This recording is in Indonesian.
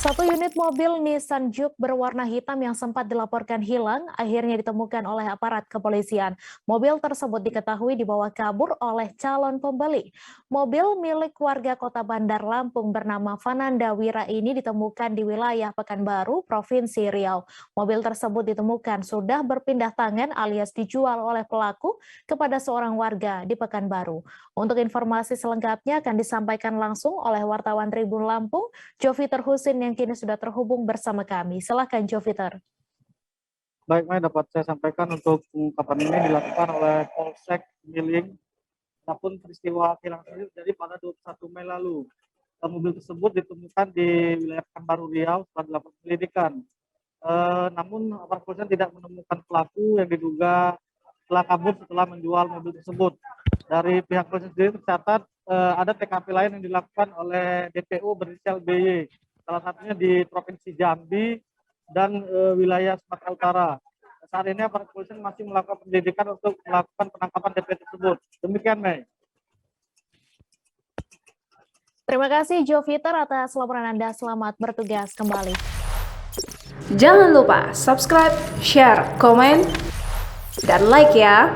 Satu unit mobil Nissan Juke berwarna hitam yang sempat dilaporkan hilang akhirnya ditemukan oleh aparat kepolisian. Mobil tersebut diketahui dibawa kabur oleh calon pembeli. Mobil milik warga Kota Bandar Lampung bernama Fananda Wira ini ditemukan di wilayah Pekanbaru, Provinsi Riau. Mobil tersebut ditemukan sudah berpindah tangan alias dijual oleh pelaku kepada seorang warga di Pekanbaru. Untuk informasi selengkapnya akan disampaikan langsung oleh wartawan Tribun Lampung, Joviter Husin yang kini sudah terhubung bersama kami. Silakan Joviter. Baik, Mai, dapat saya sampaikan untuk pengungkapan ini dilakukan oleh Polsek Giling. Adapun peristiwa hilang ini terjadi pada 21 Mei lalu. Mobil tersebut ditemukan di wilayah Pekanbaru Riau setelah dilakukan penyelidikan. Namun aparat kepolisian tidak menemukan pelaku yang diduga telah kabur setelah menjual mobil tersebut. Dari pihak polisi sendiri tercatat ada TKP lain yang dilakukan oleh DPO berinisial BY. Salah satunya di Provinsi Jambi dan wilayah Sumatera Utara. Saat ini aparat kepolisian masih melakukan penyelidikan untuk melakukan penangkapan DP tersebut. Demikian, Mei. Terima kasih Joviter atas laporan Anda. Selamat bertugas kembali. Jangan lupa subscribe, share, komen, dan like ya.